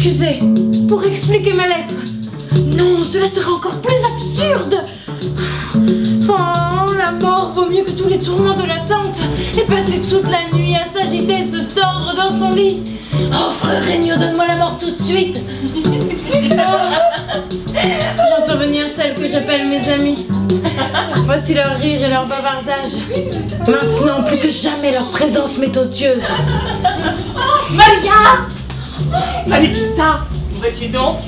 m'excuser, pour expliquer ma lettre. Non, cela serait encore plus absurde. Oh, la mort vaut mieux que tous les tourments de l'attente et passer toute la nuit à s'agiter et se tordre dans son lit. Oh, frère Regno, donne-moi la mort tout de suite. J'entends venir celles que j'appelle mes amis. Voici leur rire et leur bavardage. Maintenant, plus que jamais, leur présence m'est odieuse. Oh, Maria! Malikita, où vas-tu donc?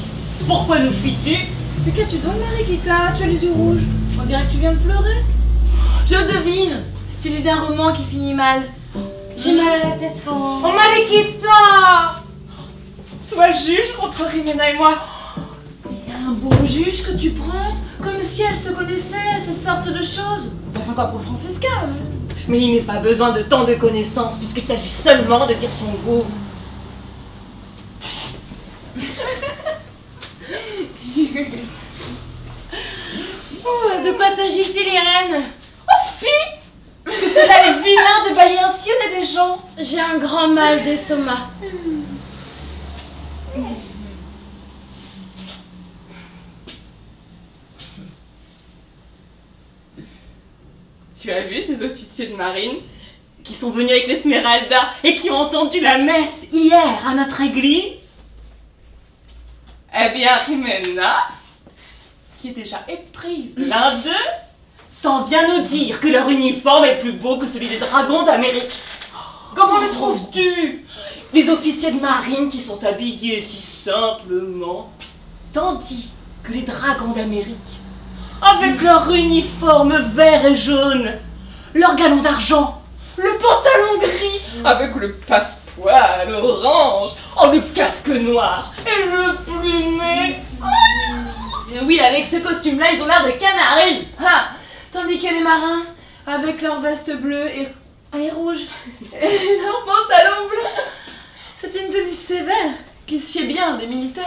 Pourquoi nous fuis-tu? Mais qu'as-tu donc, Marikita? Tu as les yeux rouges. On dirait que tu viens de pleurer. Je devine. Tu lisais un roman qui finit mal. J'ai mal à la tête. Oh, Malikita! Sois juge entre Rimena et moi. Il y a un bon juge que tu prends, comme si elle se connaissait à ces sortes de choses. Passe encore pour Francesca. Mais il n'est pas besoin de tant de connaissances puisqu'il s'agit seulement de dire son goût. Oh, de quoi s'agit-il, Irène? Oh, fille! Que cela est vilain de bailler ainsi au nez des gens. J'ai un grand mal d'estomac. Tu as vu ces officiers de marine qui sont venus avec l'Esmeralda et qui ont entendu la messe hier à notre église? Eh bien, Rimena, qui est déjà éprise de l'un d'eux, sans bien nous dire que leur uniforme est plus beau que celui des dragons d'Amérique. Comment le trouves-tu? Les officiers de marine qui sont habillés si simplement, tandis que les dragons d'Amérique, avec leur uniforme vert et jaune, leur galon d'argent, le pantalon gris, avec le passepoil orange, le casque noir et le plumet. Oui, avec ce costume-là, ils ont l'air de canaris. Ah, tandis que les marins, avec leur veste bleue et rouge, et leur pantalon bleu, c'est une tenue sévère qui sied bien des militaires.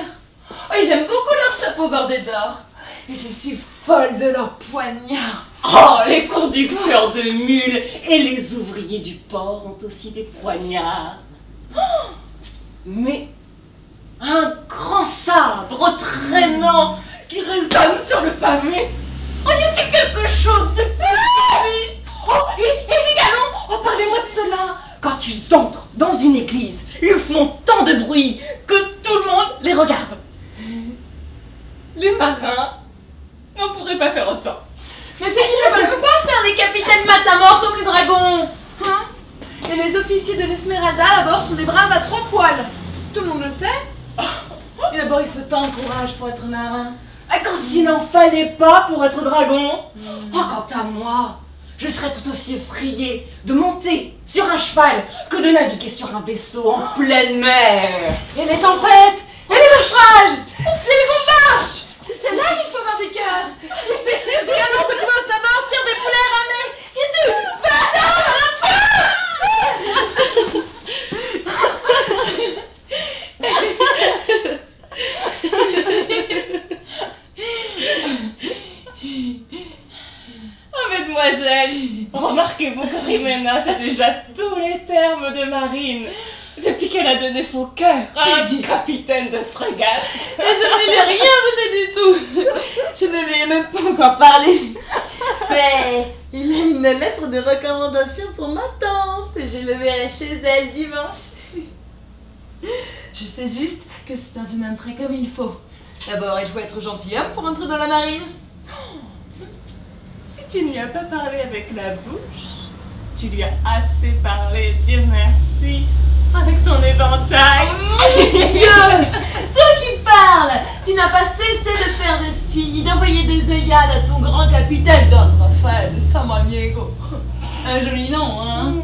Oh, et j'aime beaucoup leur chapeau bordé d'or. Et je suis folle de leurs poignards. Oh, les conducteurs de mules et les ouvriers du port ont aussi des poignards. Oh, mais un grand sabre traînant qui résonne sur le pavé. Oh, y a-t-il quelque chose de plus? Oh, et les galons. Oh, parlez-moi de cela. Quand ils entrent dans une église, ils font tant de bruit que tout le monde les regarde. Les marins n'en pourraient pas faire autant. Mais c'est qu'ils ne veulent pas faire les capitaines matamor comme les dragons. Hein? Et les officiers de l'Esmeralda à bord sont des braves à 3 poils. Tout le monde le sait. Et d'abord, il faut tant de courage pour être marin. Ah, quand s'il n'en fallait pas pour être dragon. Oh, quant à moi, je serais tout aussi effrayée de monter sur un cheval que de naviguer sur un vaisseau en pleine mer. Et les tempêtes, et les naufrages, c'est les combats. C'est là qu'il faut avoir du cœur. Tu sais, c'est bien long que tu vas savoir tirer des poulets ramés qui te Oh, mesdemoiselles, remarquez-vous que Rimena sait déjà tous les termes de marine depuis qu'elle a donné son cœur à un capitaine de frégate. Et je ne lui ai rien donné du tout. Je ne lui ai même pas encore parlé. Mais il a une lettre de recommandation pour ma tante et je le verrai chez elle dimanche. Je sais juste que c'est un jeune homme prêt comme il faut. D'abord, il faut être gentilhomme pour entrer dans la marine. Si tu ne lui as pas parlé avec la bouche, tu lui as assez parlé, Dieu merci, avec ton éventail. Oh mon Dieu! Toi qui parles! Tu n'as pas cessé de faire des signes, d'envoyer des œillades à ton grand capitaine Don Rafael Samaniego. Un joli nom, hein?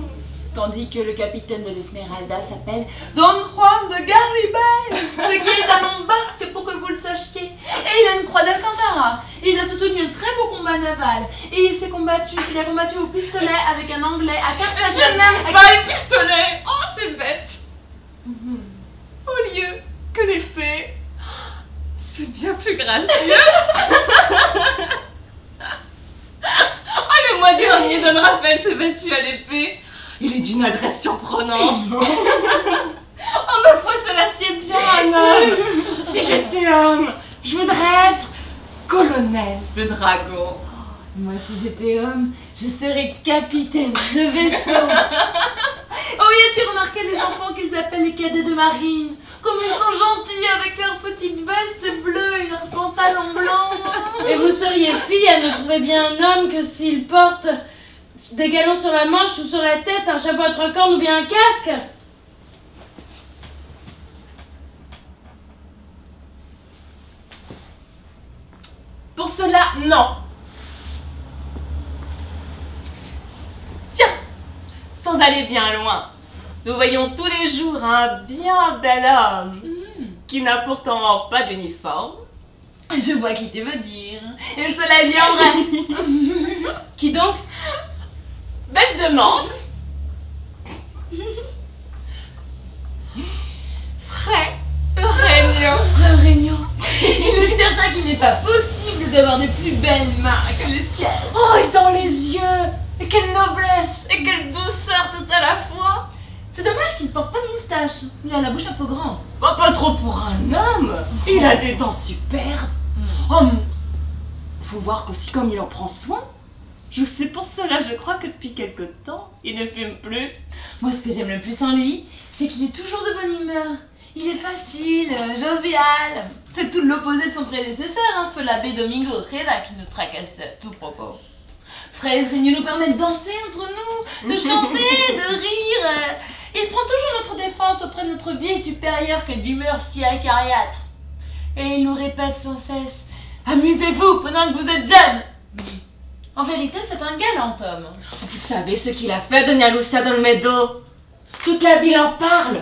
Tandis que le capitaine de l'Esmeralda s'appelle Don Juan de Garibay, ce qui est un nom basque pour que vous le sachiez. Et il a une croix d'Alcantara. Il a soutenu un très beau combat naval. Et il a combattu au pistolet avec un Anglais à Carthagène. Je n'aime pas les pistolets. Oh, c'est bête. Au lieu que l'épée, c'est bien plus gracieux. Oh, le mois dernier, Don Raphaël s'est battu à l'épée. Il est d'une adresse surprenante. Oh, ma foi, cela sied bien, un homme. Si j'étais homme, je voudrais être colonel de dragons. Moi, si j'étais homme, je serais capitaine de vaisseau. Oh, y a-t-il remarqué les enfants qu'ils appellent les cadets de marine? Comme ils sont gentils avec leurs petites vestes bleues et leurs pantalons blancs. Et vous seriez fille à ne trouver bien un homme que s'il porte des galons sur la manche ou sur la tête, un chapeau à 3 cornes ou bien un casque? Pour cela, non. Tiens, sans aller bien loin, nous voyons tous les jours un bien bel homme qui n'a pourtant pas d'uniforme. Je vois qui tu veux dire. Et cela est bien vrai. Qui donc? Belle demande. Frère Regnault. Frère Regnault, il est certain qu'il n'est pas possible d'avoir de plus belles mains que le ciel. Oh, et dans les yeux. Et quelle noblesse et quelle douceur tout à la fois. C'est dommage qu'il porte pas de moustache. Il a la bouche un peu grande. Oh, pas trop pour un homme. Il a des dents superbes. Oh, faut voir qu'aussi comme il en prend soin. Je sais pour cela, je crois que depuis quelque temps, il ne fume plus. Moi, ce que j'aime le plus en lui, c'est qu'il est toujours de bonne humeur. Il est facile, jovial. C'est tout l'opposé de son prédécesseur, feu l'abbé Domingo Ojeda, qui nous tracassait à tout propos. Frère Regnault nous permet de danser entre nous, de chanter, de rire. Il prend toujours notre défense auprès de notre vieille supérieure qui est d'humeur si acariâtre. Et il nous répète sans cesse « Amusez-vous pendant que vous êtes jeune !» En vérité, c'est un galant homme. Vous savez ce qu'il a fait, Doña Lucia d'Olmedo? Toute la ville en parle.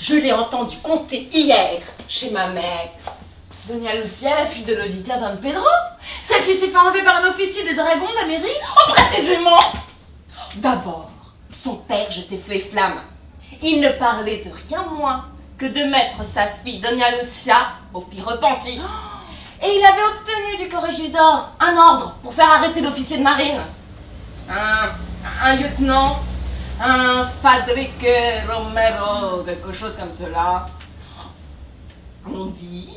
Je l'ai entendu conter hier chez ma mère. Doña Lucia, la fille de l'auditeur Don Pedro, celle qui s'est fait enlever par un officier des dragons d'Amérique. Oh, précisément. D'abord, son père jetait feu et flamme. Il ne parlait de rien moins que de mettre sa fille Doña Lucia aux filles repenties. Et il avait obtenu du corregidor un ordre pour faire arrêter l'officier de marine. Un lieutenant, un Fadrique Romero, quelque chose comme cela. On dit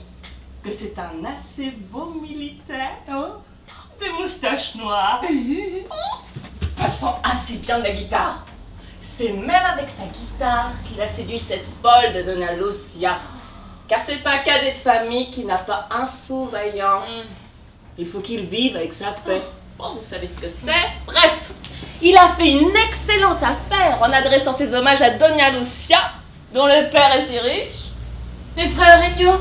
que c'est un assez beau militaire, des moustaches noires, passant assez bien de la guitare. C'est même avec sa guitare qu'il a séduit cette folle de Doña Lucia. Car c'est un cadet de famille qui n'a pas un sou vaillant. Il faut qu'il vive avec sa paix. Bon, vous savez ce que c'est. Bref, il a fait une excellente affaire en adressant ses hommages à Doña Lucia, dont le père est si riche. Mais frère Regnault,